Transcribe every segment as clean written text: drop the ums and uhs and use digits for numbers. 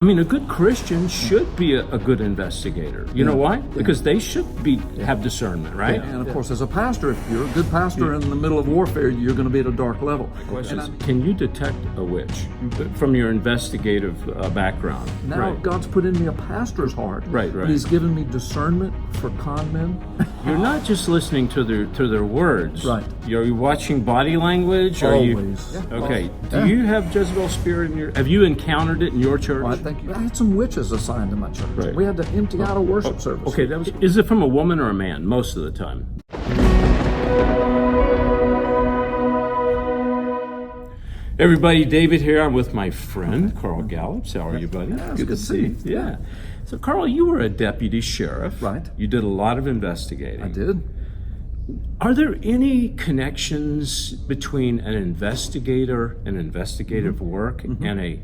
I mean, a good Christian should be a good investigator. You know why? Because they should have discernment, right? And of course, as a pastor, if you're a good pastor in the middle of warfare, you're going to be at a dark level. My question is, can you detect a witch from your investigative background? Now God's put in me a pastor's heart. Right. And He's given me discernment for con men. You're not just listening to their words. Right. You're watching body language. Always. Okay. Do you have Jezebel spirit in your? Have you encountered it in your church? Well, I had some witches assigned to my church. Right. We had to empty out a worship service. Okay, is it from a woman or a man most of the time? Everybody, David here. I'm with my friend, Carl Gallups. How are you, buddy? Yeah, good to see you. Yeah. So, Carl, you were a deputy sheriff. Right. You did a lot of investigating. I did. Are there any connections between an investigator and investigative work and a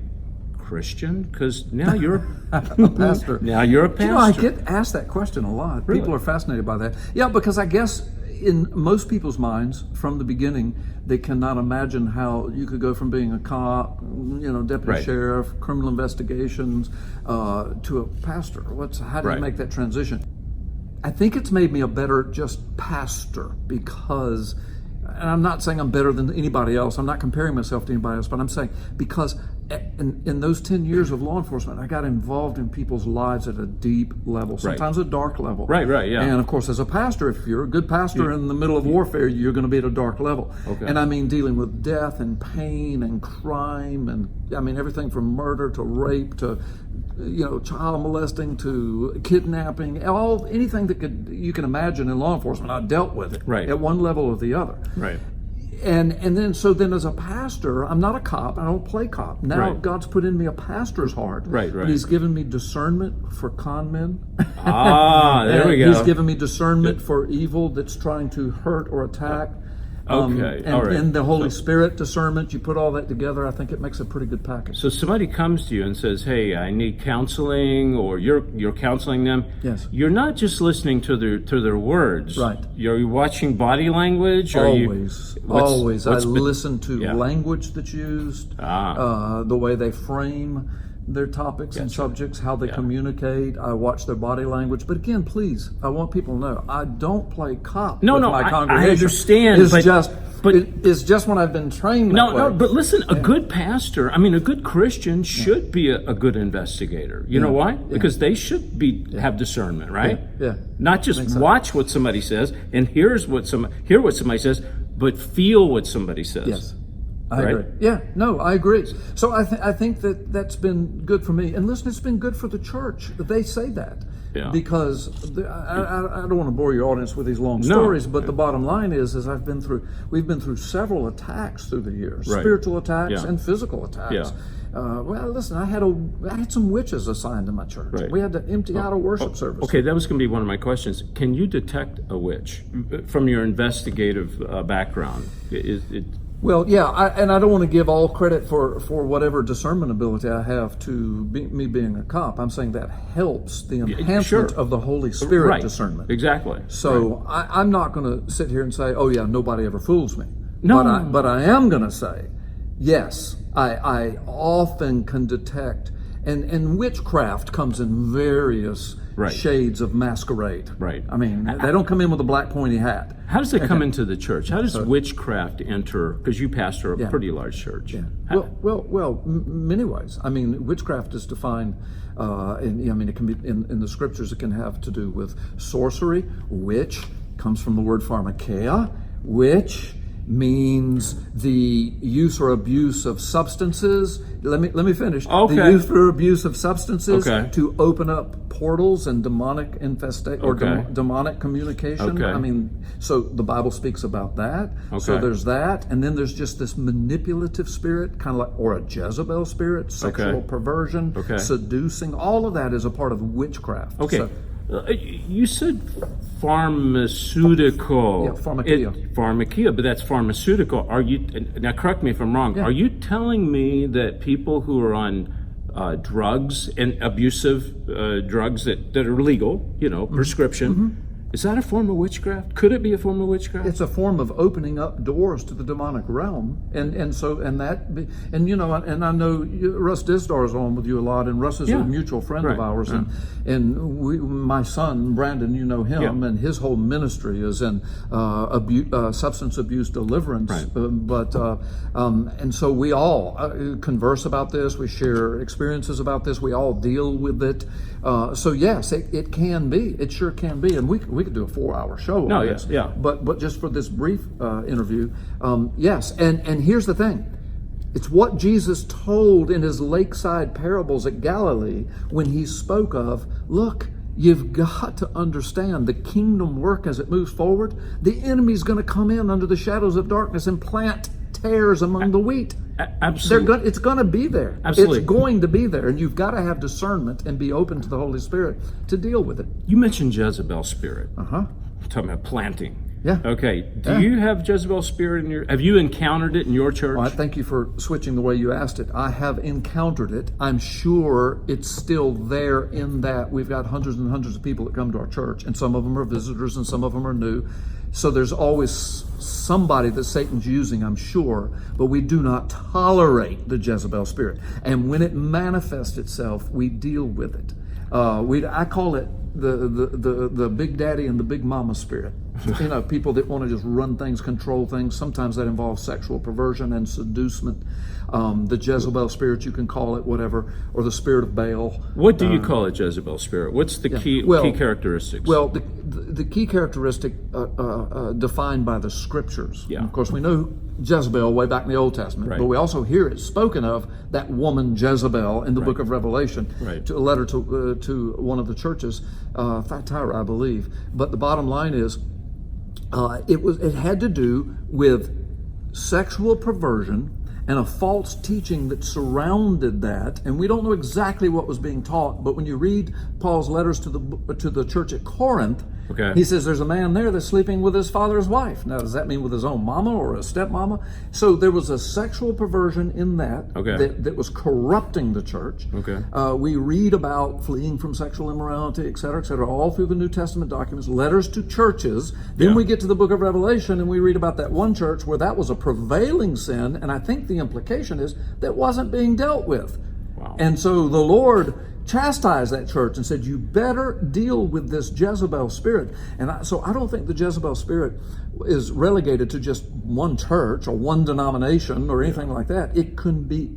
Christian? Because now you're a pastor. Now you're a pastor. You know, I get asked that question a lot. Really? People are fascinated by that. Yeah, because I guess in most people's minds, from the beginning, they cannot imagine how you could go from being a cop, deputy sheriff, criminal investigations, to a pastor. How do you make that transition? I think it's made me a better just pastor because, and I'm not saying I'm better than anybody else. I'm not comparing myself to anybody else, but I'm saying because in those 10 years of law enforcement, I got involved in people's lives at a deep level, sometimes a dark level. Right, yeah. And of course, as a pastor, if you're a good pastor in the middle of warfare, you're going to be at a dark level. Okay. And I mean dealing with death and pain and crime and I mean everything from murder to rape to child molesting to kidnapping, anything that you can imagine in law enforcement. I dealt with it at one level or the other. Right. And then as a pastor, I'm not a cop. I don't play cop. Now God's put in me a pastor's heart. Right. And He's given me discernment for con men. There we go. He's given me discernment for evil that's trying to hurt or attack. And the Holy Spirit discernment, you put all that together, I think it makes a pretty good package. So somebody comes to you and says, "Hey, I need counseling," or you're counseling them. Yes. You're not just listening to their words. Right. You're watching body language. Always. I listen to language that's used, the way they frame their topics and subjects, how they communicate. I watch their body language. But again, please, I want people to know, I don't play cop with my congregation. I understand. It's just when I've been trained that way. No, but listen, a good pastor, a good Christian should be a good investigator. You know why? Because they should have discernment, right? Yeah. Not just watch what somebody says and hear what somebody says, but feel what somebody says. Yes. I agree. Yeah, no, I agree. So I think that's been good for me. And listen, it's been good for the church that they say that. Yeah. Because I don't want to bore your audience with these long stories, but the bottom line is we've been through several attacks through the years, spiritual attacks and physical attacks. Yeah. Well, listen, I had some witches assigned to my church. Right. We had to empty out a worship service. Okay, that was going to be one of my questions. Can you detect a witch from your investigative background? Well, yeah, and I don't want to give all credit for whatever discernment ability I have to me being a cop. I'm saying that helps the enhancement of the Holy Spirit discernment. Exactly. So I'm not going to sit here and say, oh yeah, nobody ever fools me. No. But I am going to say, yes, I often can detect, and witchcraft comes in various shades of masquerade. Right. I mean, they don't come in with a black pointy hat. How does it come into the church? How does witchcraft enter? Because you pastor a pretty large church. Yeah. Well, many ways. I mean, witchcraft is defined. It can be in the scriptures. It can have to do with sorcery. Witch comes from the word pharmakeia, which means the use or abuse of substances. Let me finish. Okay. The use or abuse of substances to open up portals and demonic or demonic communication. Okay. So the Bible speaks about that. Okay. So there's that, and then there's just this manipulative spirit, kind of like, or a Jezebel spirit, sexual perversion, seducing. All of that is a part of witchcraft. Okay. So, you said pharmaceutical. Yeah, pharmakeia. Pharmakeia, but that's pharmaceutical. Now correct me if I'm wrong. Yeah. Are you telling me that people who are on drugs and abusive drugs that are legal, prescription, Is that a form of witchcraft? Could it be a form of witchcraft? It's a form of opening up doors to the demonic realm, and you know, and I know Russ Dizdar is on with you a lot, and Russ is a mutual friend of ours, and my son Brandon, you know him, and his whole ministry is in substance abuse deliverance, and so we all converse about this, we share experiences about this, we all deal with it. So yes, it can be, it sure can be, and we could do a 4-hour show on this. But just for this brief interview, yes. And here's the thing. It's what Jesus told in his lakeside parables at Galilee when he spoke of, look, you've got to understand the kingdom work as it moves forward. The enemy's going to come in under the shadows of darkness and plant tares among the wheat. Absolutely. It's going to be there. Absolutely. It's going to be there, and you've got to have discernment and be open to the Holy Spirit to deal with it. You mentioned Jezebel spirit. Uh-huh. We're talking about planting. Yeah. Okay. Do you have Jezebel spirit in your? Have you encountered it in your church? Well, thank you for switching the way you asked it. I have encountered it. I'm sure it's still there in that we've got hundreds and hundreds of people that come to our church, and some of them are visitors and some of them are new. So there's always somebody that Satan's using, I'm sure, but we do not tolerate the Jezebel spirit. And when it manifests itself, we deal with it. I call it the big daddy and the big mama spirit. You know, people that want to just run things, control things. Sometimes that involves sexual perversion and seducement. The Jezebel spirit, you can call it whatever, or the spirit of Baal. What do you call it, Jezebel spirit? What's the key characteristics? Well, the key characteristic defined by the scriptures. Yeah. Of course, we know Jezebel way back in the Old Testament, but we also hear it spoken of, that woman Jezebel in the book of Revelation, to a letter to one of the churches, Thyatira, I believe. But the bottom line is, it had to do with sexual perversion and a false teaching that surrounded that, and we don't know exactly what was being taught. But when you read Paul's letters to the church at Corinth, he says there's a man there that's sleeping with his father's wife. Now, does that mean with his own mama or a stepmama? So there was a sexual perversion in that that was corrupting the church. We read about fleeing from sexual immorality, et cetera, all through the New Testament documents, letters to churches. Then we get to the book of Revelation, and we read about that one church where that was a prevailing sin, and I think the implication is that wasn't being dealt with. And so the Lord chastised that church and said, you better deal with this Jezebel spirit. And so I don't think the Jezebel spirit is relegated to just one church or one denomination or anything like that. It can be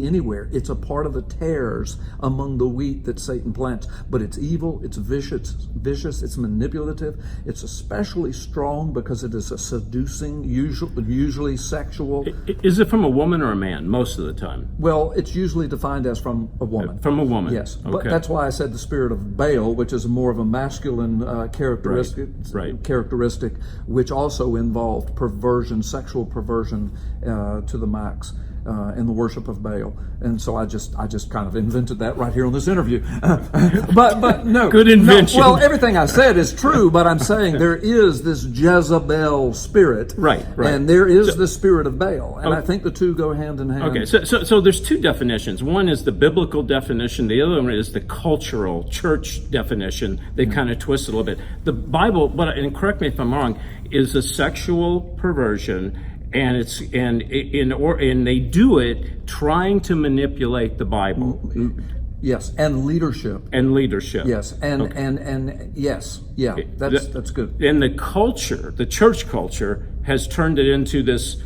anywhere. It's a part of the tares among the wheat that Satan plants. But it's evil, it's vicious, it's manipulative, it's especially strong because it is a seducing, usually sexual. Is it from a woman or a man most of the time? Well, it's usually defined as from a woman. From a woman. Yes, but that's why I said the spirit of Baal, which is more of a masculine characteristic, which also involved perversion, sexual perversion to the max in the worship of Baal. And so I just kind of invented that right here on this interview. but no, good invention. No, well, everything I said is true, but I'm saying there is this Jezebel spirit, and there is the spirit of Baal, and I think the two go hand in hand. Okay, so there's two definitions. One is the biblical definition. The other one is the cultural church definition. They kind of twist it a little bit. The Bible, and correct me if I'm wrong, is a sexual perversion. And they do it trying to manipulate the Bible. Yes, and leadership. Yes, and yes, yeah, that's good. And the culture, the church culture, has turned it into this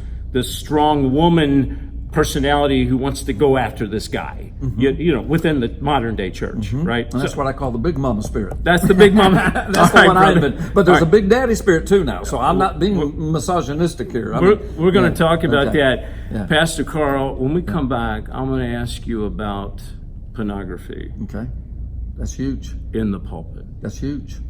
strong woman personality who wants to go after this guy. You know, within the modern day church, right? And that's what I call the big mama spirit. That's the big mama. That's the one I invented. But there's a big daddy spirit too now. So I'm not being misogynistic here. We're going to talk about that. Yeah. Pastor Carl, when we come back, I'm going to ask you about pornography. Okay. That's huge. In the pulpit. That's huge.